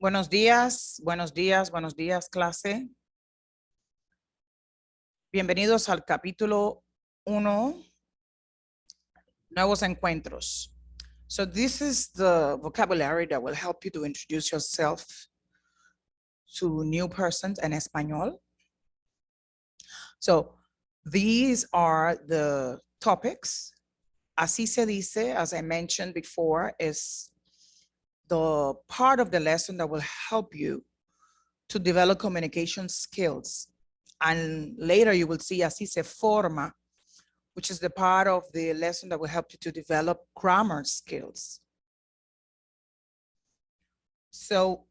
Buenos días, clase. Bienvenidos al capítulo 1, nuevos encuentros. So this is the vocabulary that will help you to introduce yourself to new persons in español. So these are the topics. Así se dice, as I mentioned before, is the part of the lesson that will help you to develop communication skills. And later you will see así se forma, which is the part of the lesson that will help you to develop grammar skills. So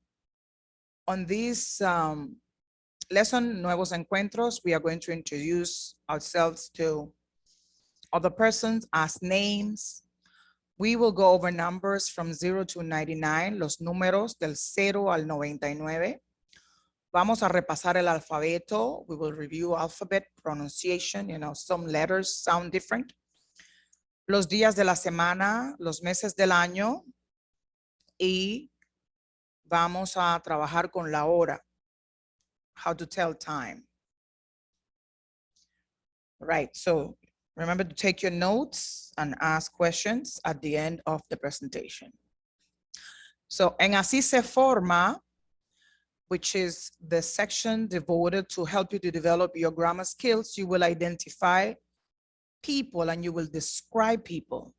on this lesson, Nuevos Encuentros, we are going to introduce ourselves to other persons as names. We will go over numbers from 0 to 99, los números del 0 al 99. Vamos a repasar el alfabeto. We will review alphabet pronunciation. You know, some letters sound different. Los días de la semana, los meses del año. Y vamos a trabajar con la hora. How to tell time. Right, so remember to take your notes and ask questions at the end of the presentation. So, en así se forma, which is the section devoted to help you to develop your grammar skills, you will identify people and you will describe people.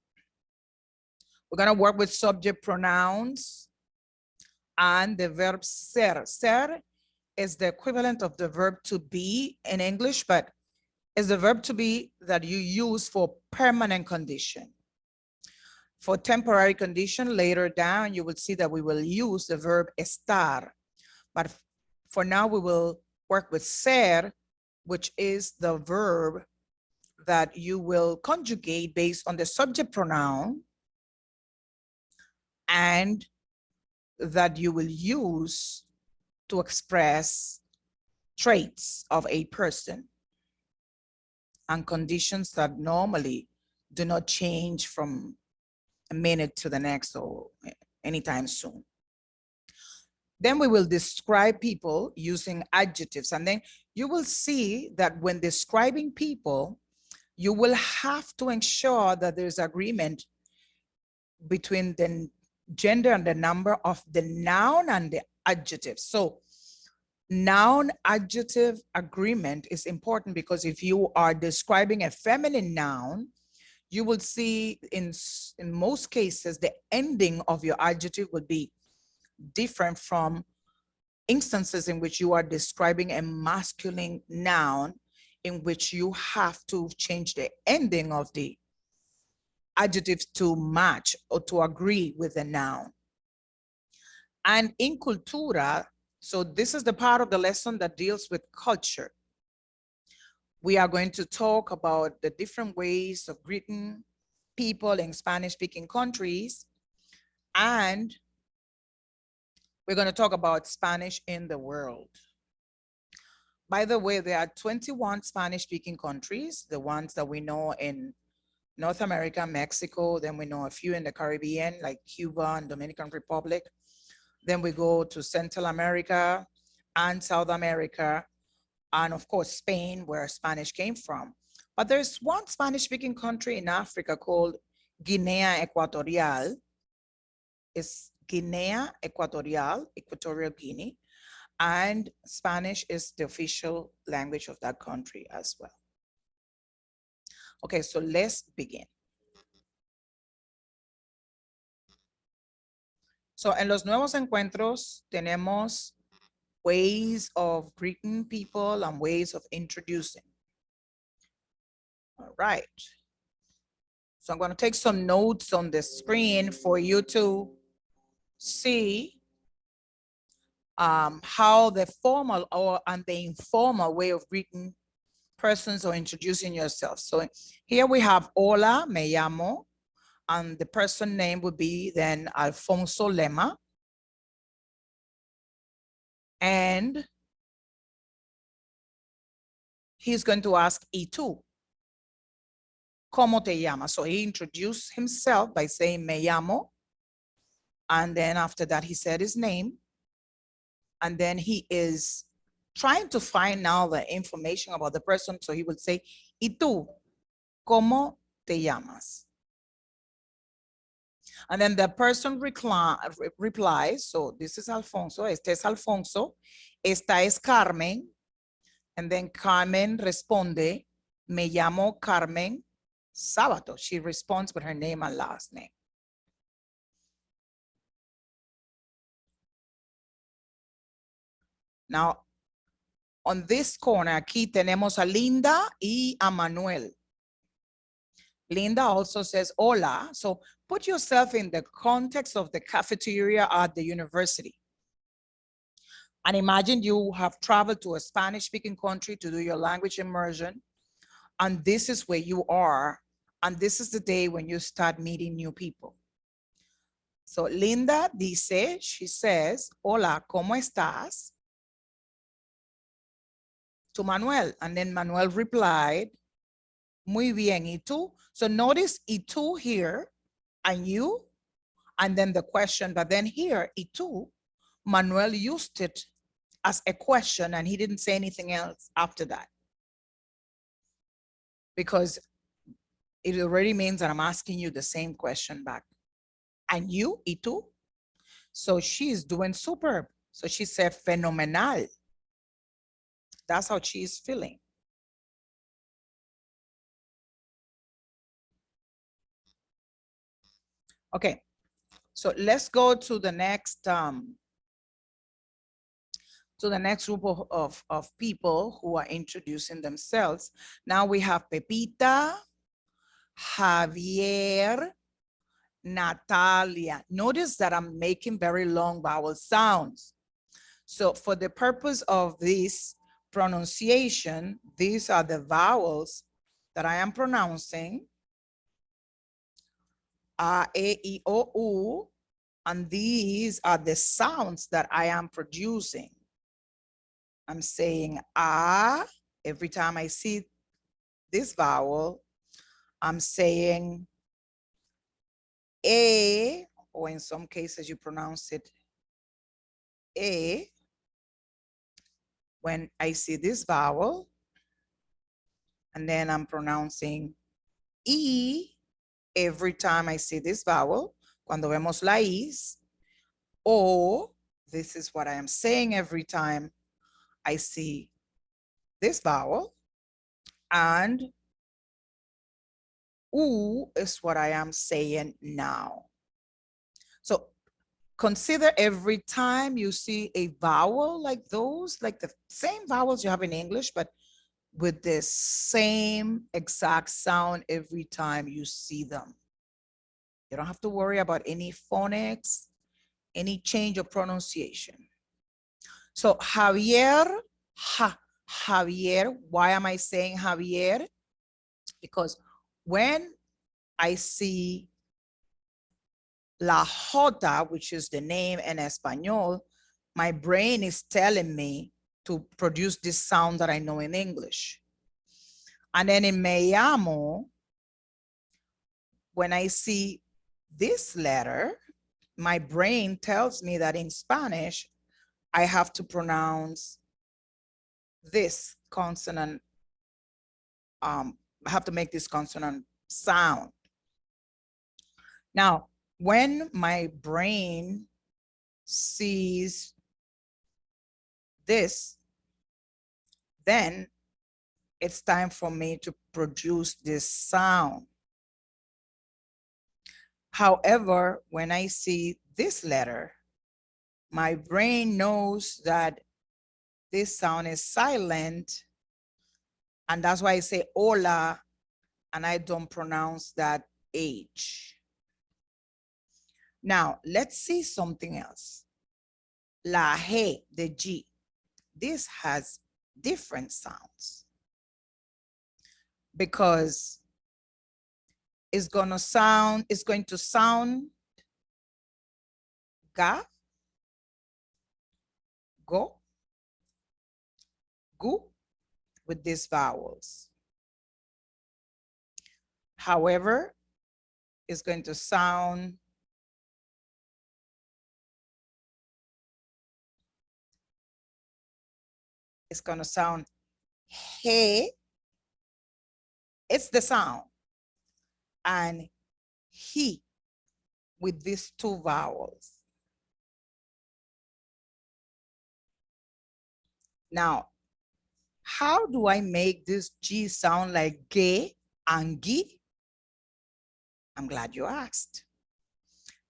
We're going to work with subject pronouns and the verb ser. Ser is the equivalent of the verb to be in English, but is the verb to be that you use for permanent condition. For temporary condition, later down, you will see that we will use the verb estar. But for now, we will work with ser, which is the verb that you will conjugate based on the subject pronoun and that you will use to express traits of a person and conditions that normally do not change from a minute to the next or anytime soon. Then we will describe people using adjectives. And then you will see that when describing people, you will have to ensure that there's agreement between the gender and the number of the noun and the adjective. So noun adjective agreement is important because if you are describing a feminine noun, you will see in most cases, the ending of your adjective would be different from instances in which you are describing a masculine noun in which you have to change the ending of the adjective to match or to agree with the noun. And in cultura, so this is the part of the lesson that deals with culture. We are going to talk about the different ways of greeting people in Spanish-speaking countries, and we're going to talk about Spanish in the world. By the way, there are 21 Spanish-speaking countries, the ones that we know in North America, Mexico, then we know a few in the Caribbean, like Cuba and Dominican Republic. Then we go to Central America and South America, and of course, Spain, where Spanish came from. But there's one Spanish-speaking country in Africa called Guinea Equatorial. It's Guinea Equatorial, Equatorial Guinea, and Spanish is the official language of that country as well. Okay, so let's begin. So en los nuevos encuentros tenemos ways of greeting people and ways of introducing. All right. So I'm going to take some notes on the screen for you to see how the formal and the informal way of greeting persons or introducing yourself. So here we have hola, me llamo, and the person name would be then Alfonso Lema. And he's going to ask ¿y tú? ¿Cómo te llamas? So he introduced himself by saying me llamo. And then after that, he said his name. and then he is trying to find out the information about the person. So he would say, ¿Y tú? ¿Cómo te llamas? And then the person replies, so this is Alfonso, este es Alfonso, esta es Carmen, and then Carmen responde, me llamo Carmen Sábato. She responds with her name and last name. Now, on this corner, aquí tenemos a Linda y a Manuel. Linda also says, hola. So put yourself in the context of the cafeteria at the university. And imagine you have traveled to a Spanish-speaking country to do your language immersion. And this is where you are. And this is the day when you start meeting new people. So Linda dice, she says, hola, ¿cómo estás? To Manuel. And then Manuel replied, muy bien, ¿y tú? So notice ¿y tú here and you, and then the question, but then here, ¿y tú? Manuel used it as a question and he didn't say anything else after that. Because it already means that I'm asking you the same question back. And you, ¿y tú? So she's doing superb. So she said, fenomenal. That's how she is feeling. Okay, so let's go to the next group of people who are introducing themselves. Now we have Pepita, Javier, Natalia. Notice that I'm making very long vowel sounds. So for the purpose of this pronunciation, these are the vowels that I am pronouncing. A, E, I, O, U, and these are the sounds that I am producing. I'm saying ah every time I see this vowel. I'm saying a, or in some cases you pronounce it a when I see this vowel. And then I'm pronouncing e every time I see this vowel. Cuando vemos la is. O, this is what I am saying every time I see this vowel. And U is what I am saying now. So consider every time you see a vowel like those, like the same vowels you have in English, but with the same exact sound every time you see them. You don't have to worry about any phonics, any change of pronunciation. So Javier, Javier, why am I saying Javier? Because when I see La Jota, which is the name in Espanol, my brain is telling me to produce this sound that I know in English. And then in Me Llamo, when I see this letter, my brain tells me that in Spanish, I have to pronounce this consonant, I have to make this consonant sound. Now, when my brain sees this, then it's time for me to produce this sound. However, when I see this letter, my brain knows that this sound is silent, and that's why I say hola, and I don't pronounce that H. Now, let's see something else. La G, the G. This has different sounds because it's going to sound ga, go, gu with these vowels. However, it's going to sound It's going to sound he. It's the sound. And he with these two vowels. Now, how do I make this G sound like ge and gi? I'm glad you asked.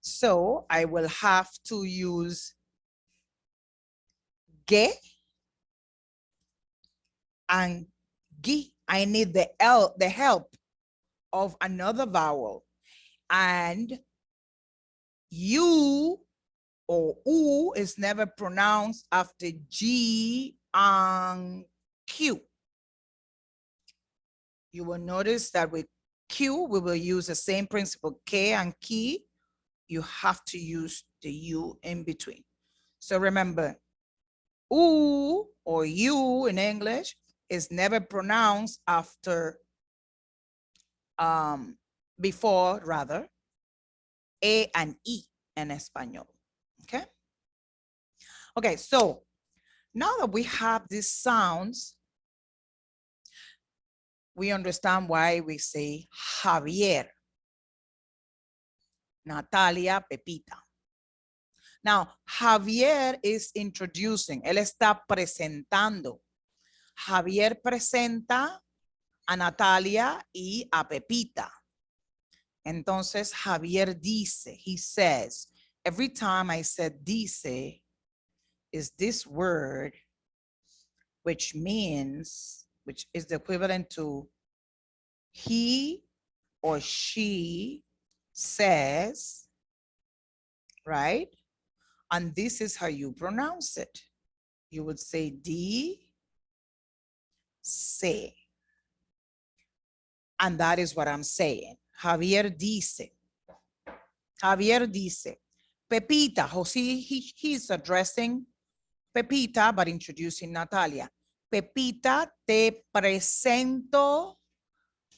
So I will have to use ge and gi. I need the help of another vowel. And U or U is never pronounced after G and Q. You will notice that with Q, we will use the same principle, K and ki. You have to use the U in between. So remember, U or U in English is never pronounced after, before rather, A and E in Espanol, okay? Okay, so now that we have these sounds, we understand why we say Javier, Natalia, Pepita. Now, Javier is introducing, él está presentando. Javier presenta a Natalia y a Pepita. Entonces, Javier dice, he says, every time I said dice, is this word, which means, which is the equivalent to he or she says, right? And this is how you pronounce it. You would say dice. And that is what I'm saying. Javier dice. Javier dice. Pepita, Jose, he's addressing Pepita, but introducing Natalia. Pepita, te presento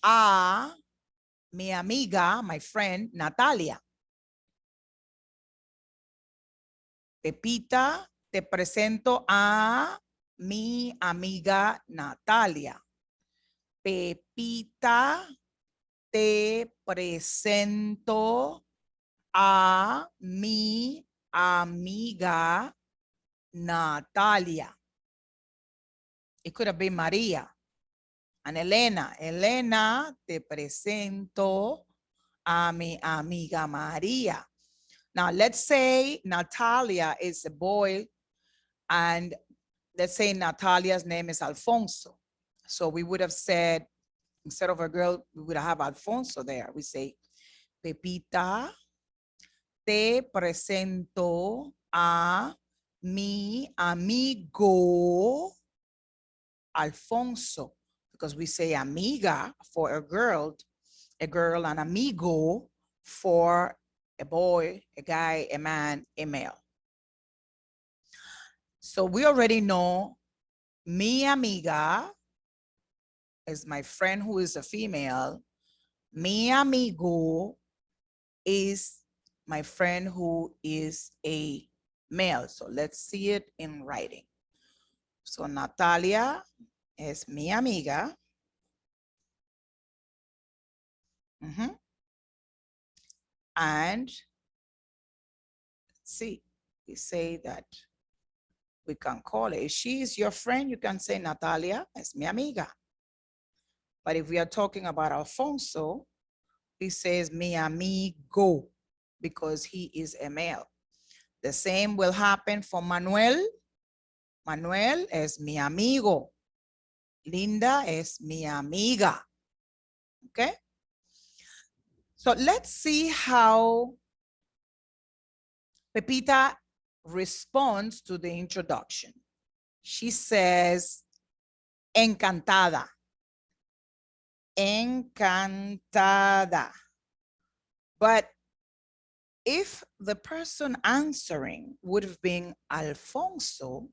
a mi amiga, my friend, Natalia. Pepita, te presento a mi amiga Natalia. Pepita, te presento a mi amiga Natalia. It could have been Maria and Elena. Elena, te presento a mi amiga Maria. Now, let's say Natalia is a boy, and let's say Natalia's name is Alfonso. So we would have said, instead of a girl, we would have Alfonso there. We say, Pepita, te presento a mi amigo Alfonso, because we say amiga for a girl and amigo for a boy, a guy, a man, a male. So we already know mi amiga is my friend who is a female. Mi amigo is my friend who is a male. So let's see it in writing. So Natalia es mi amiga. And see, we say that we can call it. If she is your friend, you can say Natalia es mi amiga. But if we are talking about Alfonso, he says mi amigo because he is a male. The same will happen for Manuel. Manuel es mi amigo. Linda es mi amiga. Okay? So let's see how Pepita responds to the introduction. She says, encantada. Encantada. But if the person answering would have been Alfonso,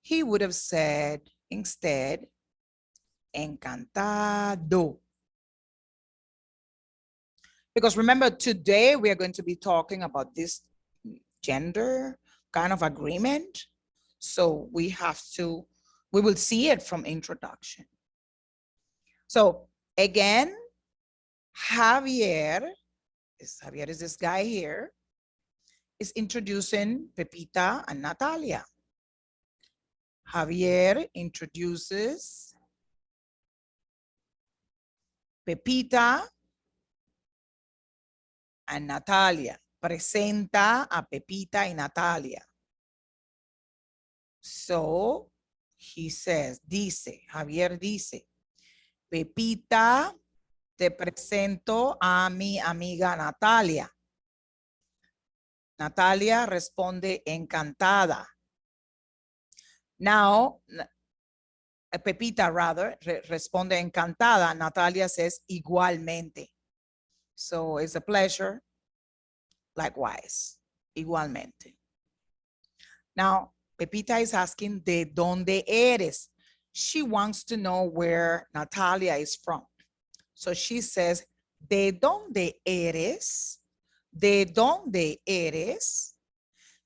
he would have said instead, encantado. Because remember, today we are going to be talking about this gender kind of agreement. So we have to We will see it from introduction. So again, Javier is this guy here, is introducing Pepita and Natalia. Javier introduces Pepita and Natalia. Presenta a Pepita y Natalia. So he says, Javier dice, Pepita, te presento a mi amiga Natalia. Natalia responde encantada. Now, Pepita rather responde encantada. Natalia says igualmente. So it's a pleasure. Likewise, igualmente. Now, Pepita is asking de dónde eres. She wants to know where Natalia is from. So she says, ¿de dónde eres? ¿De dónde eres?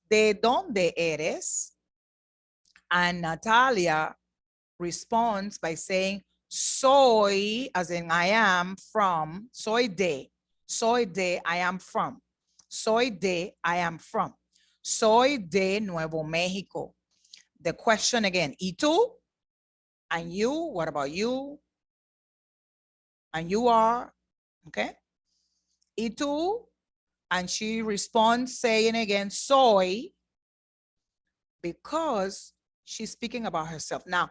¿De dónde eres? And Natalia responds by saying, soy, as in I am from, soy de, I am from. Soy de, I am from. Soy de Nuevo Mexico. The question again, ¿y tú? And you, what about you? And you are, okay? ¿Y tú? And she responds saying again, soy, because she's speaking about herself. Now,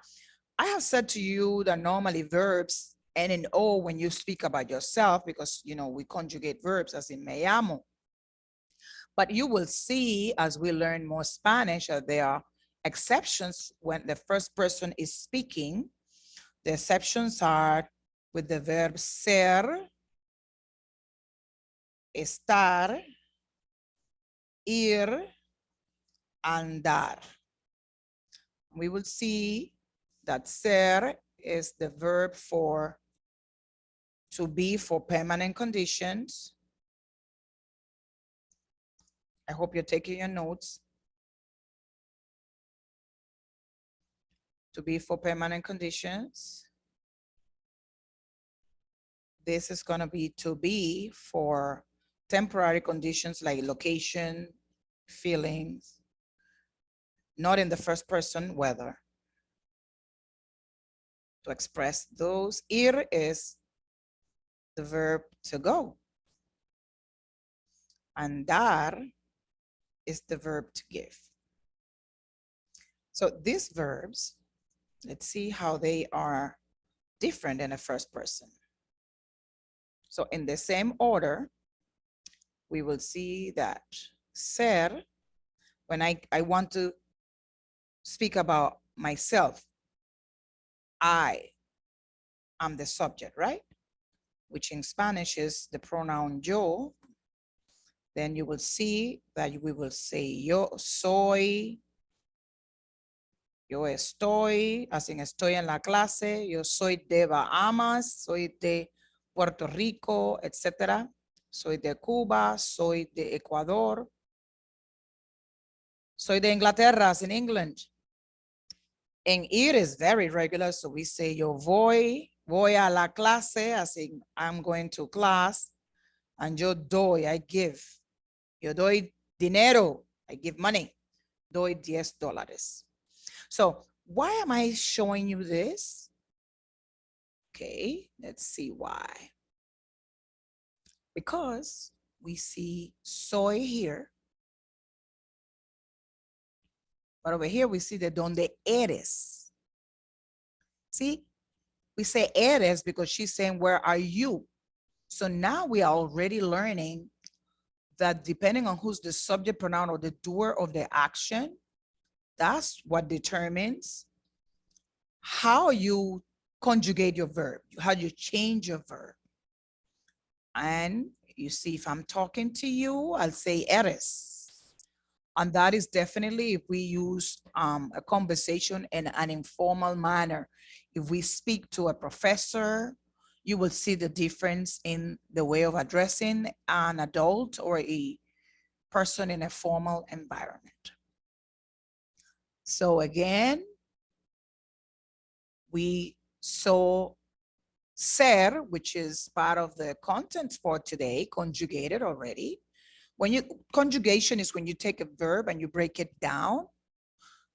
I have said to you that normally verbs end in O when you speak about yourself because, you know, we conjugate verbs as in me llamo. But you will see as we learn more Spanish that there are exceptions when the first person is speaking. The exceptions are with the verb ser, estar, ir, andar. We will see that ser is the verb for to be for permanent conditions. I hope you're taking your notes. To be for permanent conditions. This is going to be for temporary conditions like location, feelings, not in the first person, weather. To express those, ir is the verb to go. Andar is the verb to give. So these verbs, let's see how they are different in the first person. So in the same order, we will see that ser, when I want to speak about myself, I am the subject, right? Which in Spanish is the pronoun yo. Then you will see that we will say yo soy, yo estoy, as in estoy en la clase, yo soy de Bahamas, soy de Puerto Rico, etc. Soy de Cuba, soy de Ecuador, soy de Inglaterra, as in England. And ir is very regular, so we say yo voy a la clase, as in I'm going to class, and yo doy, I give. Yo doy dinero, I give money. Doy $10. So why am I showing you this? Okay, let's see why. Because we see soy here. But over here we see the donde eres. See, we say eres because she's saying, where are you? So now we are already learning that depending on who's the subject pronoun or the doer of the action, that's what determines how you conjugate your verb, how you change your verb. And you see, if I'm talking to you, I'll say eres. And that is definitely if we use a conversation in an informal manner. If we speak to a professor, you will see the difference in the way of addressing an adult or a person in a formal environment. So again, we saw ser, which is part of the content for today, conjugated already. Conjugation is when you take a verb and you break it down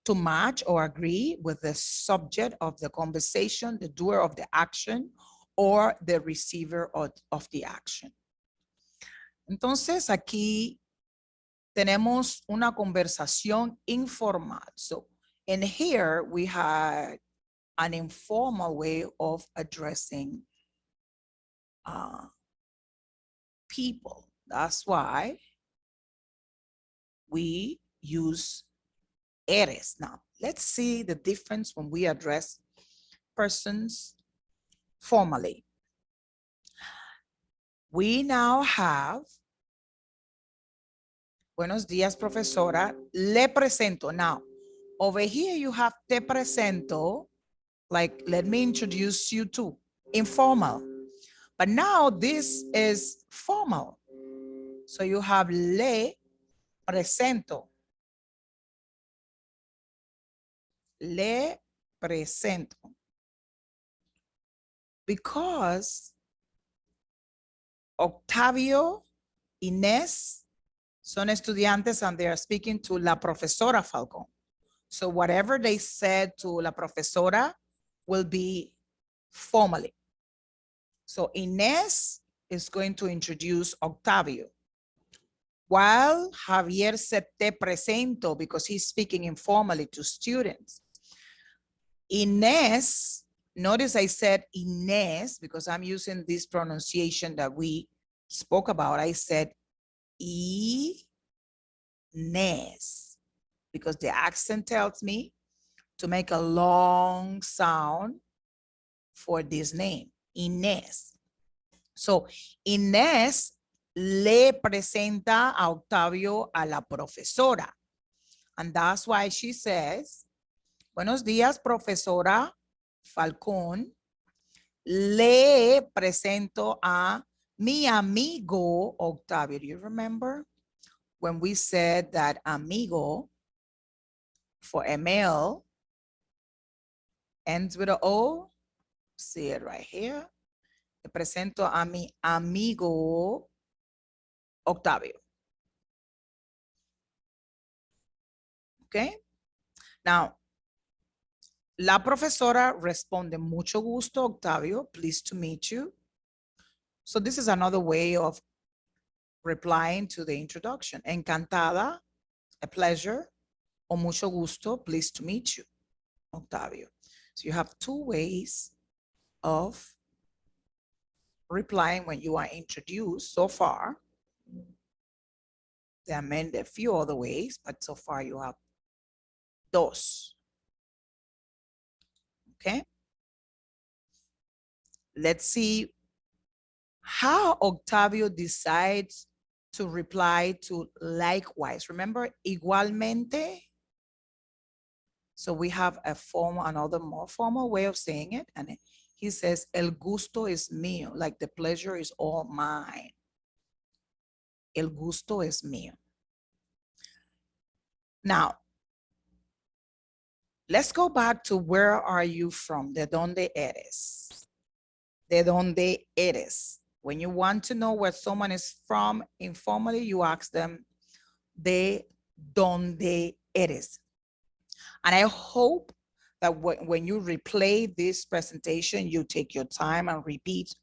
to match or agree with the subject of the conversation, the doer of the action, or the receiver of the action. Entonces, aquí tenemos una conversación informal. So, in here, we had an informal way of addressing people. That's why we use eres. Now, let's see the difference when we address persons formally. We now have, buenos días, profesora, le presento. Now, over here you have te presento, like let me introduce you to, informal. But now this is formal. So you have le presento. Le presento. Because Octavio, Inés son estudiantes and they are speaking to la profesora Falcón. So whatever they said to la profesora will be formally. So Inés is going to introduce Octavio. While Javier said te presento because he's speaking informally to students. Inés, notice I said Inés because I'm using this pronunciation that we spoke about. I said Inés because the accent tells me to make a long sound for this name, Inés. So Inés le presenta a Octavio a la profesora. And that's why she says, buenos días, profesora Falcón. Le presento a mi amigo Octavio. Do you remember when we said that amigo for a male ends with an O? See it right here. Le presento a mi amigo Octavio. Okay. Now, la profesora responde, mucho gusto, Octavio, pleased to meet you. So this is another way of replying to the introduction. Encantada, a pleasure, o mucho gusto, pleased to meet you, Octavio. So you have two ways of replying when you are introduced so far. There are a few other ways, but so far you have dos. Okay. Let's see how Octavio decides to reply to likewise. Remember, igualmente? So we have another more formal way of saying it. And he says, el gusto es mío, like the pleasure is all mine. El gusto es mío. Now, let's go back to where are you from? ¿De dónde eres? ¿De dónde eres? When you want to know where someone is from informally, you ask them, ¿de dónde eres? And I hope that when you replay this presentation, you take your time and repeat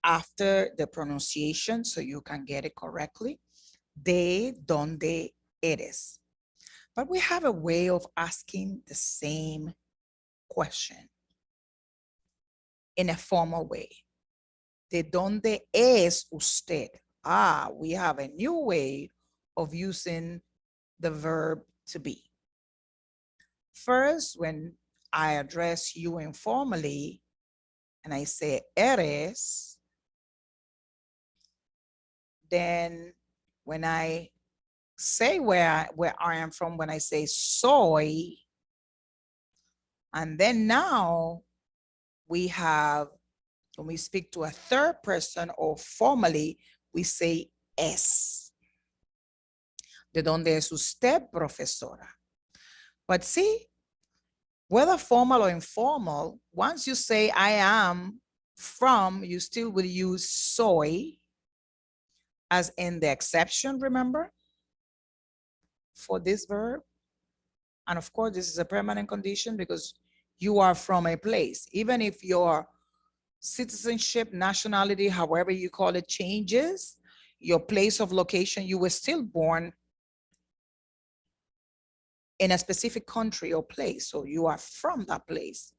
after the pronunciation so you can get it correctly. ¿De dónde eres? But we have a way of asking the same question in a formal way. ¿De dónde es usted? We have a new way of using the verb to be. First, when I address you informally and I say eres, then when I say where I am from, when I say soy, and then now we have, when we speak to a third person or formally, we say es. ¿De dónde es usted, profesora? But see, Whether formal or informal, once you say I am from, you still will use soy as in the exception, remember, for this verb. And of course, this is a permanent condition because you are from a place. Even if your citizenship, nationality, however you call it, changes, your place of location, you were still born in a specific country or place. So you are from that place,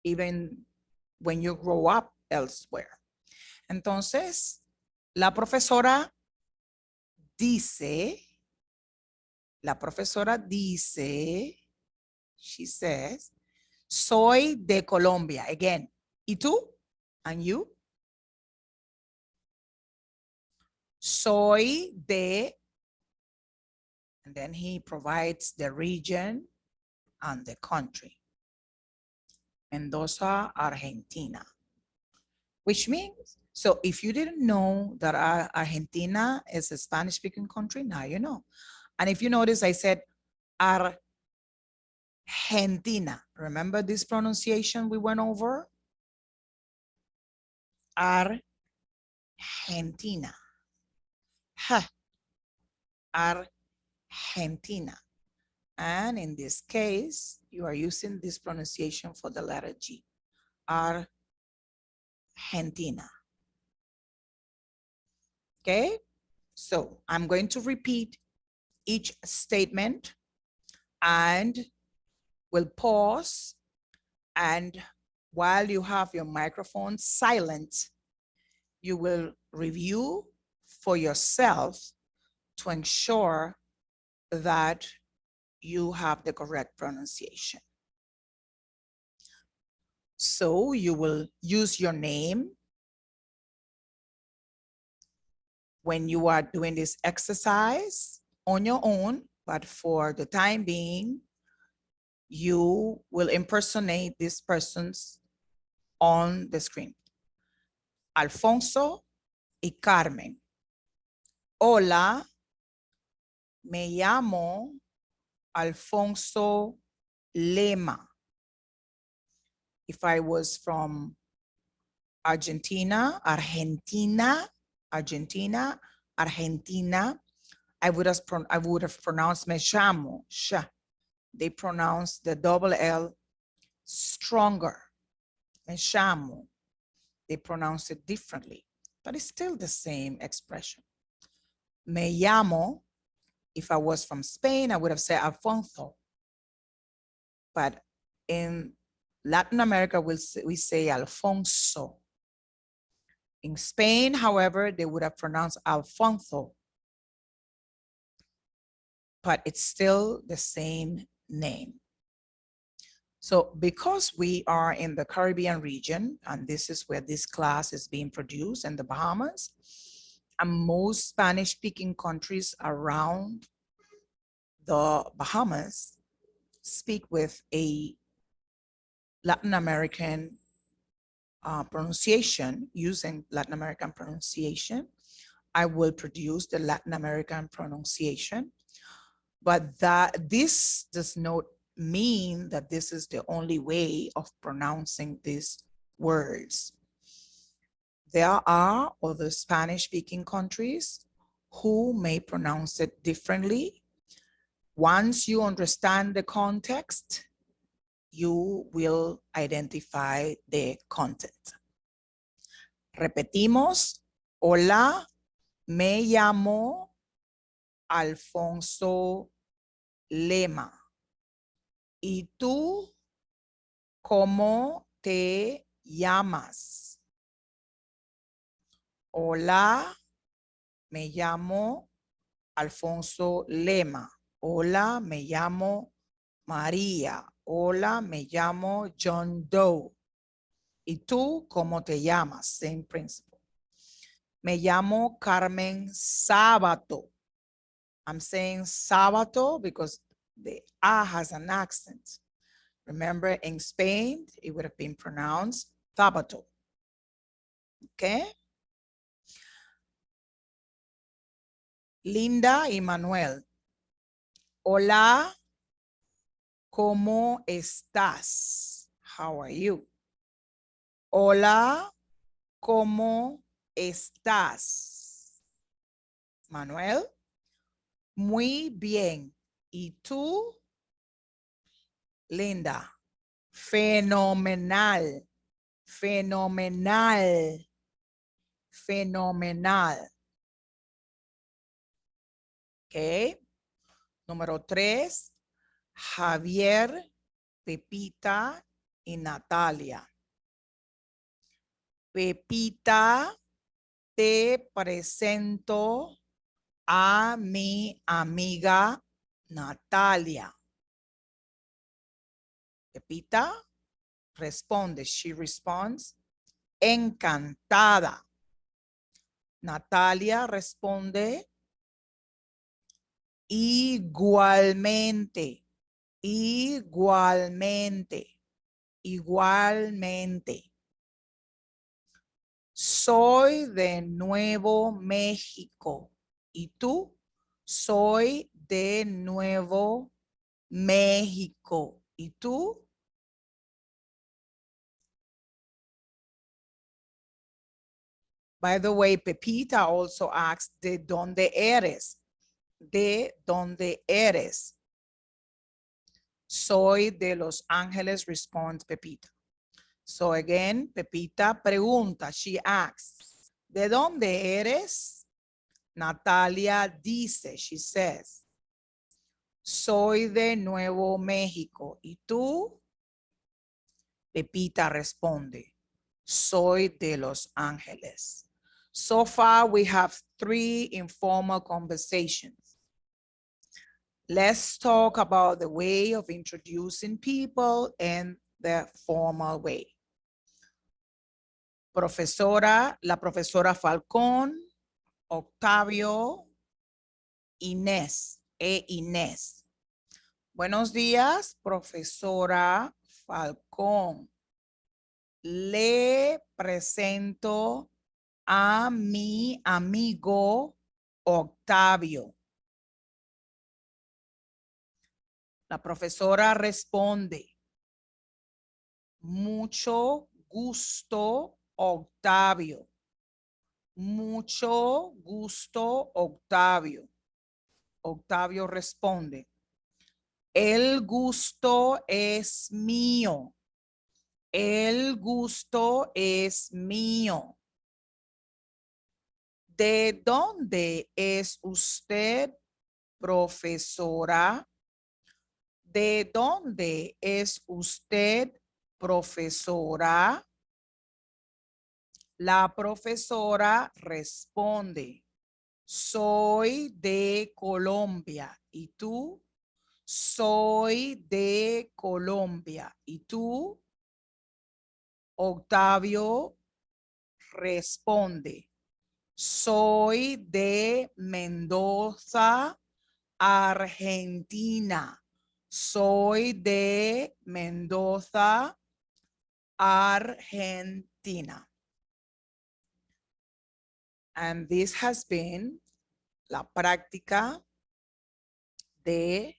even when you grow up elsewhere. Entonces, la profesora dice, she says, soy de Colombia. Again, ¿y tú? And you? Soy de, and then he provides the region and the country. Mendoza, Argentina. Which means, so if you didn't know that Argentina is a Spanish-speaking country, now you know. And if you notice, I said Argentina. Remember this pronunciation we went over? Argentina. Ha. Argentina. And in this case, you are using this pronunciation for the letter G. Argentina. Okay, so I'm going to repeat each statement and we'll pause, and while you have your microphone silent, you will review for yourself to ensure that you have the correct pronunciation. So you will use your name when you are doing this exercise on your own, but for the time being, you will impersonate these persons on the screen. Alfonso y Carmen. Hola, me llamo Alfonso Lema. If I was from Argentina, I would have pronounced me llamo, sh. They pronounce the double L stronger. Me llamo. They pronounce it differently, but it's still the same expression. Me llamo. If I was from Spain, I would have said Alfonso. But in Latin America, we say Alfonso. In Spain, however, they would have pronounced Alfonso. But it's still the same name. So because we are in the Caribbean region, and this is where this class is being produced in the Bahamas, and most Spanish-speaking countries around the Bahamas speak with a Latin American pronunciation, using Latin American pronunciation. I will produce the Latin American pronunciation, but this does not mean that this is the only way of pronouncing these words. There are other Spanish-speaking countries who may pronounce it differently. Once you understand the context, you will identify the content. Repetimos. Hola, me llamo Alfonso Lema. ¿Y tú cómo te llamas? Hola, me llamo Alfonso Lema. Hola, me llamo María. Hola, me llamo John Doe. ¿Y tú cómo te llamas? Same principle. Me llamo Carmen Sábato. I'm saying Sábato because the A has an accent. Remember, in Spain, it would have been pronounced Sábato. Okay? Linda y Manuel. Hola, ¿Cómo estás? How are you? Hola, ¿cómo estás? Manuel, muy bien. ¿Y tú? Linda, fenomenal, fenomenal, fenomenal. Ok. Número 3, Javier, Pepita y Natalia. Pepita, te presento a mi amiga Natalia. Pepita responde, she responds, encantada. Natalia responde, igualmente, igualmente, igualmente. Soy de Nuevo México. ¿Y tú? Soy de Nuevo México. ¿Y tú? By the way, Pepita also asks, ¿de dónde eres? ¿De dónde eres? Soy de Los Ángeles, responds Pepita. So again, Pepita pregunta, she asks, ¿de dónde eres? Natalia dice, she says, soy de Nuevo México. ¿Y tú? Pepita responde, soy de Los Ángeles. So far, we have 3 informal conversations. Let's talk about the way of introducing people and the formal way. Profesora, la profesora Falcón, Octavio, Inés, Inés. Buenos días, profesora Falcón. Le presento a mi amigo Octavio. La profesora responde, mucho gusto, Octavio. Mucho gusto, Octavio. Octavio responde, el gusto es mío. El gusto es mío. ¿De dónde es usted, profesora? ¿De dónde es usted, profesora? La profesora responde, soy de Colombia. ¿Y tú? Soy de Colombia. ¿Y tú? Octavio responde, soy de Mendoza, Argentina. Soy de Mendoza, Argentina. And this has been la práctica de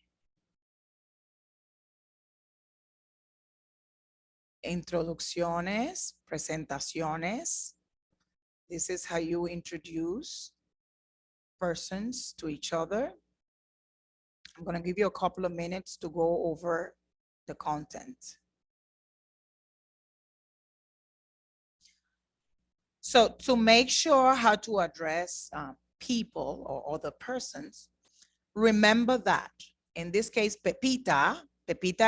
introducciones, presentaciones. This is how you introduce persons to each other. I'm going to give you a couple of minutes to go over the content. So to make sure how to address people or other persons, remember that in this case, Pepita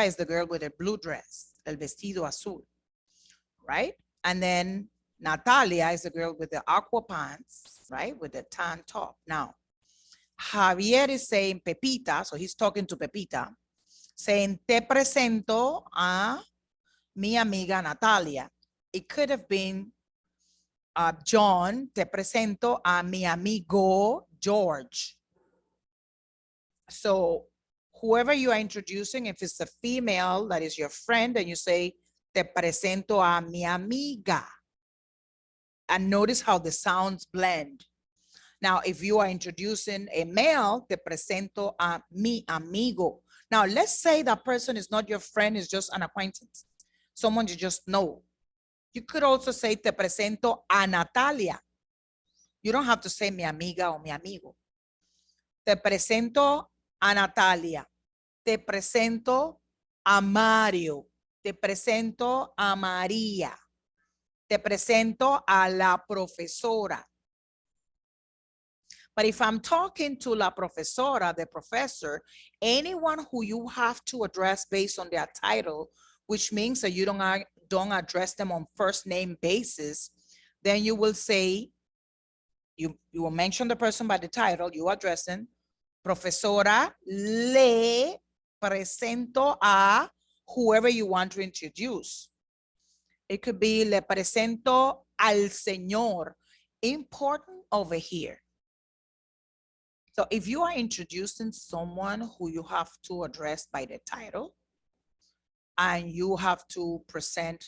is the girl with the blue dress, el vestido azul, right? And then Natalia is the girl with the aqua pants, right? With the tan top. Now, Javier is saying Pepita, so he's talking to Pepita, saying, te presento a mi amiga Natalia. It could have been John, te presento a mi amigo George. So whoever you are introducing, if it's a female that is your friend, and you say, te presento a mi amiga. And notice how the sounds blend. Now, if you are introducing a male, te presento a mi amigo. Now, let's say that person is not your friend, is just an acquaintance, someone you just know. You could also say, te presento a Natalia. You don't have to say mi amiga o mi amigo. Te presento a Natalia. Te presento a Mario. Te presento a María. Te presento a la profesora. But if I'm talking to la profesora, the professor, anyone who you have to address based on their title, which means that you don't address them on first name basis, then you will say, you will mention the person by the title, you address them, profesora, le presento a whoever you want to introduce. It could be le presento al señor. Important over here. So if you are introducing someone who you have to address by the title, and you have to present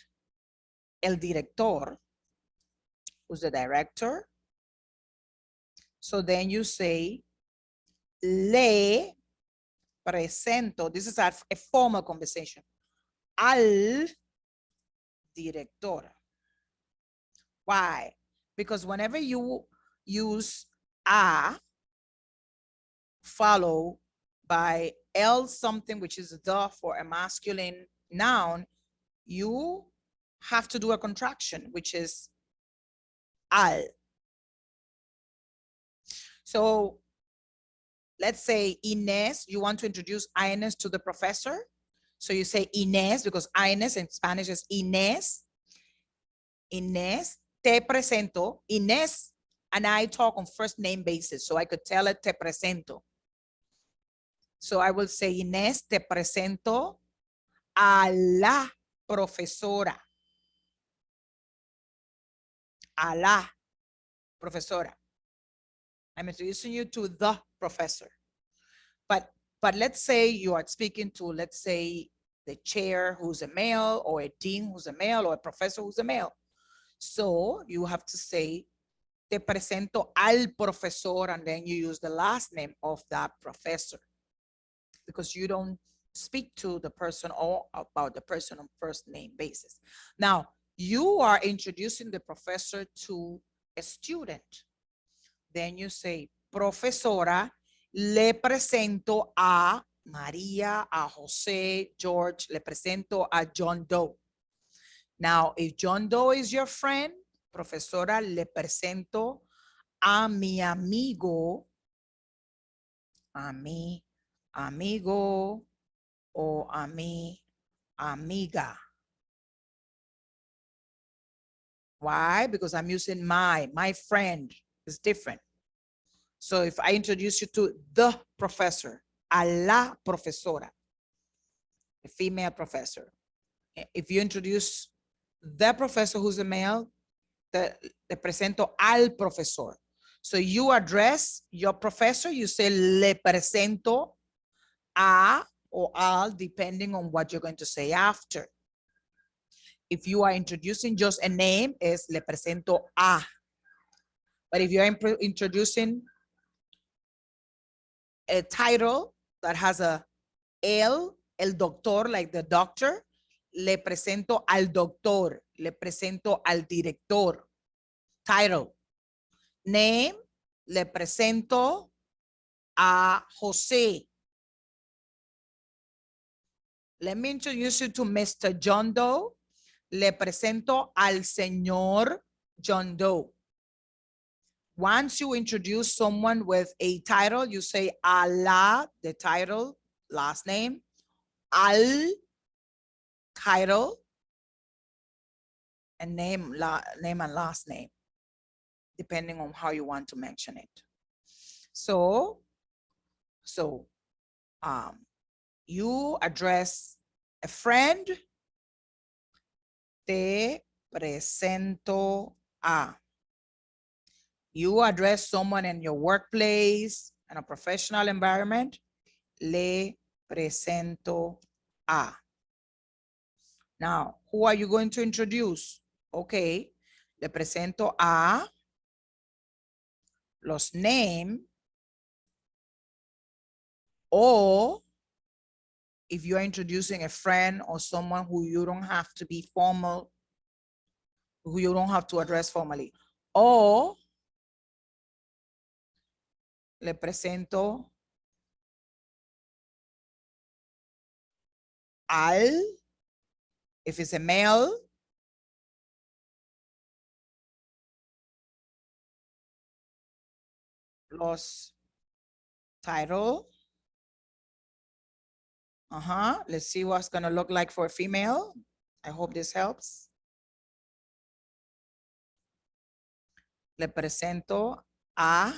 el director, who's the director. So then you say, le presento, this is a formal conversation, al director. Why? Because whenever you use a followed by el something, which is the for a masculine noun, you have to do a contraction, which is al. So let's say Inés, you want to introduce Inés to the professor. So you say Inés, because Inés in Spanish is Inés. Inés, te presento. Inés and I talk on first name basis, so I could tell it te presento. So I will say, Inés, te presento a la profesora. A la profesora. I'm introducing you to the professor. But let's say you are speaking to, let's say, the chair who's a male, or a dean who's a male, or a professor who's a male. So you have to say, te presento al profesor, and then you use the last name of that professor, because you don't speak to the person or about the person on first name basis. Now, you are introducing the professor to a student. Then you say, profesora, le presento a María, a José, George, le presento a John Doe. Now, if John Doe is your friend, profesora, le presento a mi amigo, a mi amigo, o a mi amiga. Why? Because I'm using my friend is different. So if I introduce you to the professor, a la profesora, a female professor. If you introduce the professor who's a male, te presento al profesor. So you address your professor, you say le presento a or al, depending on what you're going to say after. If you are introducing just a name, es le presento a. But if you're introducing a title that has a el doctor, like the doctor, le presento al doctor, le presento al director. Title. Name, le presento a José. Let me introduce you to Mr. John Doe. Le presento al señor John Doe. Once you introduce someone with a title, you say a la, the title, last name, al, title, and name and last name, depending on how you want to mention it. So you address a friend, te presento a. You address someone in your workplace, in a professional environment, le presento a. Now, who are you going to introduce? Okay, le presento a los name o if you're introducing a friend or someone who you don't have to be formal, who you don't have to address formally. O le presento al, if it's a male, los title. Let's see what's gonna look like for a female. I hope this helps. Le presento a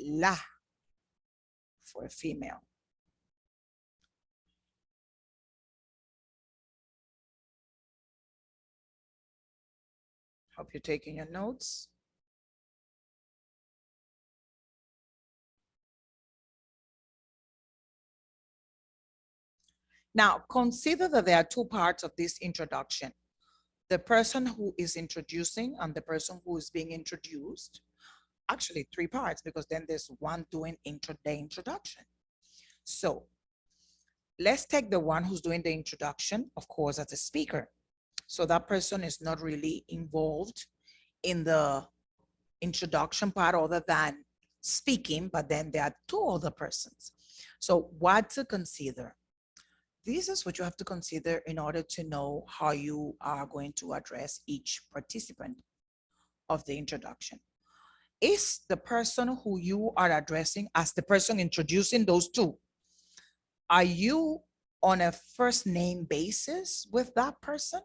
la for a female. Hope you're taking your notes. Now, consider that there are two parts of this introduction. The person who is introducing and the person who is being introduced. Actually, three parts, because then there's one doing the introduction. So let's take the one who's doing the introduction, of course, as a speaker. So that person is not really involved in the introduction part other than speaking, but then there are two other persons. So what to consider? This is what you have to consider in order to know how you are going to address each participant of the introduction. Is the person who you are addressing as the person introducing those two, are you on a first name basis with that person?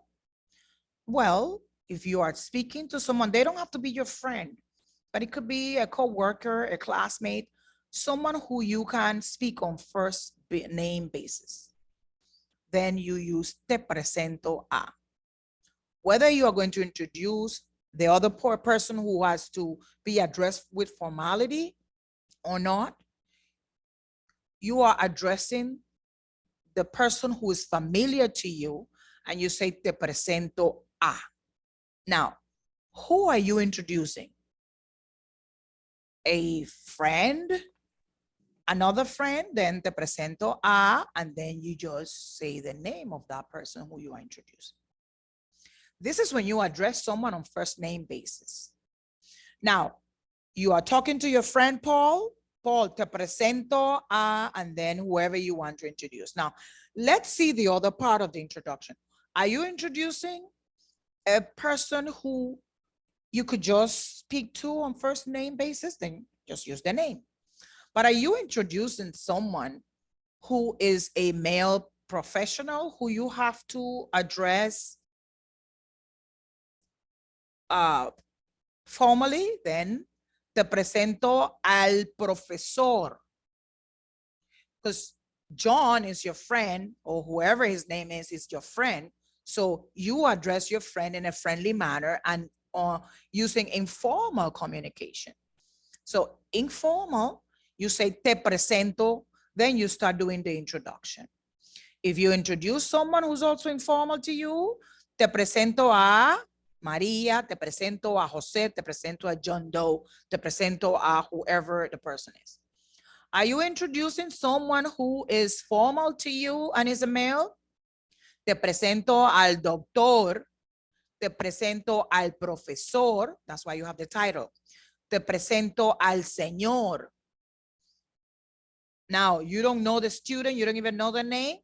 Well, if you are speaking to someone, they don't have to be your friend, but it could be a coworker, a classmate, someone who you can speak on first name basis. Then you use te presento a. Whether you are going to introduce the other poor person who has to be addressed with formality or not, you are addressing the person who is familiar to you, and you say te presento a. Now, who are you introducing? A friend, another friend, then te presento a, and then you just say the name of that person who you are introducing. This is when you address someone on first name basis. Now, you are talking to your friend Paul. Paul, te presento a, and then whoever you want to introduce. Now, let's see the other part of the introduction. Are you introducing a person who you could just speak to on first name basis? Then just use the name. But are you introducing someone who is a male professional who you have to address formally? Then te presento al profesor, because John is your friend, or whoever his name is your friend. So you address your friend in a friendly manner and using informal communication. So informal, you say te presento, then you start doing the introduction. If you introduce someone who's also informal to you, te presento a Maria, te presento a Jose, te presento a John Doe, te presento a whoever the person is. Are you introducing someone who is formal to you and is a male? Te presento al doctor, te presento al profesor, that's why you have the title. Te presento al señor. Now, you don't know the student, you don't even know the name.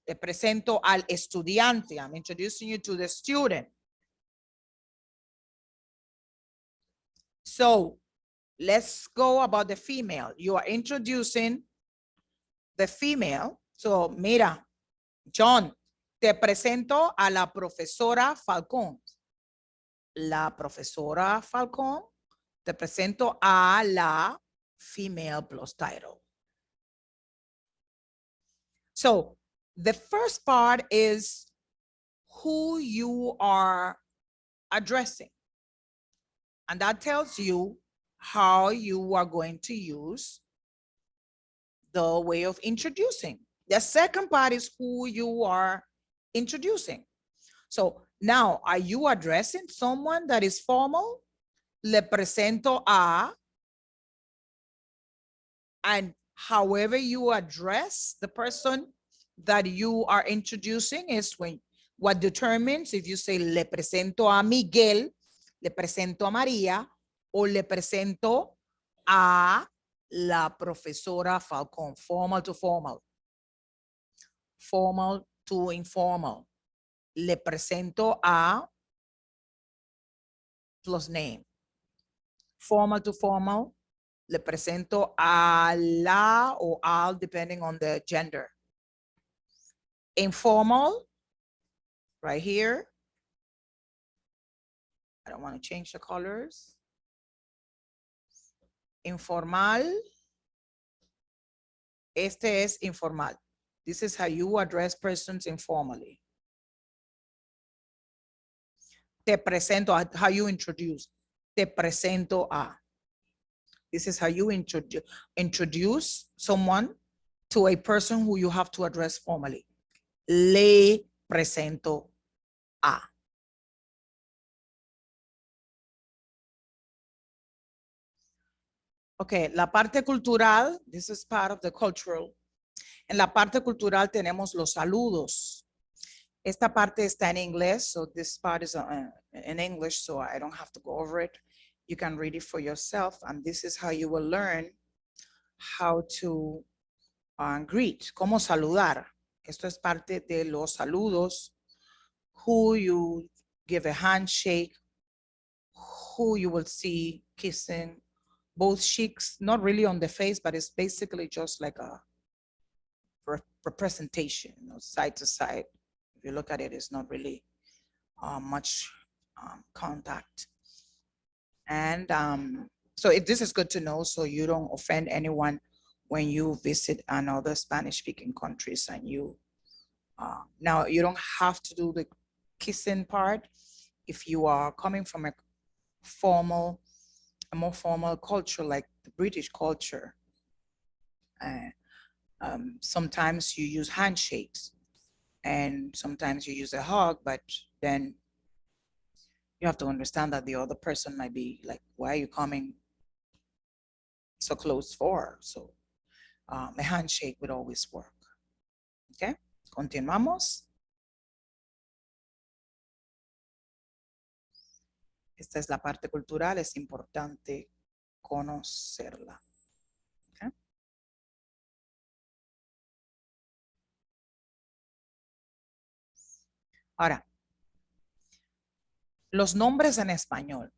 Te presento al estudiante, I'm introducing you to the student. So let's go about the female. You are introducing the female. So mira, John, te presento a la profesora Falcón. La profesora Falcón, te presento a la female plus title. So the first part is who you are addressing. And that tells you how you are going to use the way of introducing. The second part is who you are introducing. So now, are you addressing someone that is formal? Le presento a, and however you address the person that you are introducing is when what determines if you say le presento a Miguel, le presento a María, o le presento a la profesora Falcón, formal to formal, formal to informal. Le presento a plus name. Formal to formal, le presento a la o al, depending on the gender. Informal, right here. I don't want to change the colors. Informal. Este es informal. This is how you address persons informally. Te presento, how you introduce. Te presento a. This is how you introduce someone to a person who you have to address formally. Le presento a. Okay, la parte cultural, this is part of the cultural. En la parte cultural tenemos los saludos. Esta parte está en inglés, so this part is in English, so I don't have to go over it. You can read it for yourself, and this is how you will learn how to greet, cómo saludar. Esto es parte de los saludos, who you give a handshake, who you will see kissing both cheeks, not really on the face, but it's basically just like a representation, you know, side to side. If you look at it, it's not really much contact. And so this is good to know, so you don't offend anyone when you visit another Spanish-speaking countries. And you now you don't have to do the kissing part if you are coming from a more formal culture like the British culture. Sometimes you use handshakes and sometimes you use a hug, but then you have to understand that the other person might be like, why are you coming so close for? So a handshake would always work. Okay, continuamos. Esta es la parte cultural, es importante conocerla. Okay. Ahora, los nombres en español.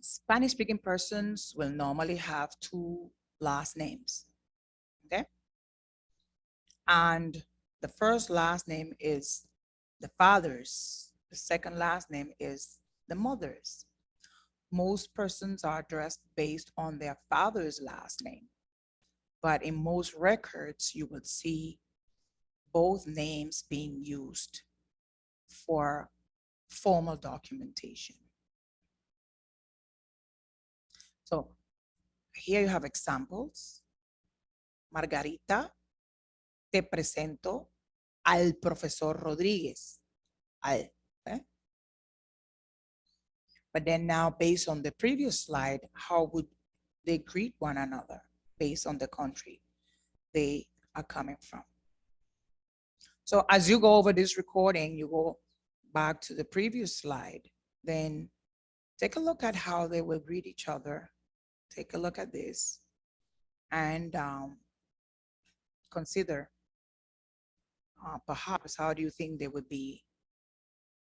Spanish-speaking persons will normally have 2 last names, okay? And the first last name is the father's. The second last name is the mother's. Most persons are addressed based on their father's last name, but in most records, you will see both names being used for formal documentation. So here you have examples. Margarita, te presento al profesor Rodríguez. Al, okay? But then now, based on the previous slide, how would they greet one another based on the country they are coming from? So as you go over this recording, you go back to the previous slide, then take a look at how they will greet each other. Take a look at this and consider perhaps how do you think they would be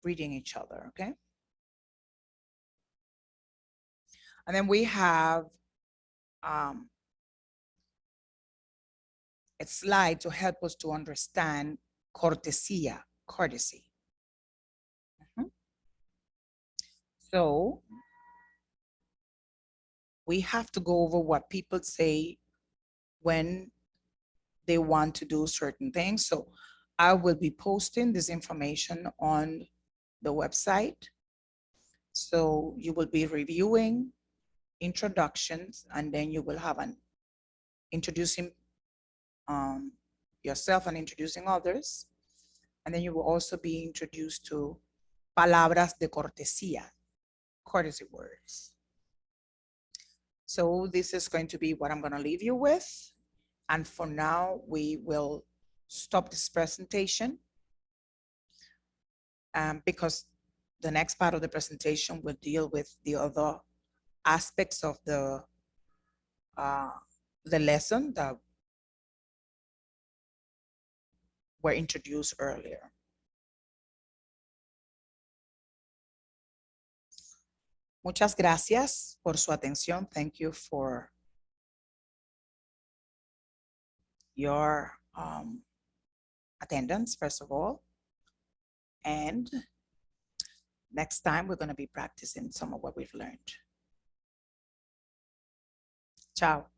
greeting each other, okay? And then we have a slide to help us to understand cortesía, courtesy. So we have to go over what people say when they want to do certain things. So I will be posting this information on the website. So you will be reviewing introductions, and then you will have an introducing yourself and introducing others. And then you will also be introduced to palabras de cortesía, courtesy words. So this is going to be what I'm going to leave you with. And for now, we will stop this presentation because the next part of the presentation will deal with the other aspects of the lesson that were introduced earlier. Muchas gracias por su atención. Thank you for your attendance, first of all. And next time, we're going to be practicing some of what we've learned. Ciao.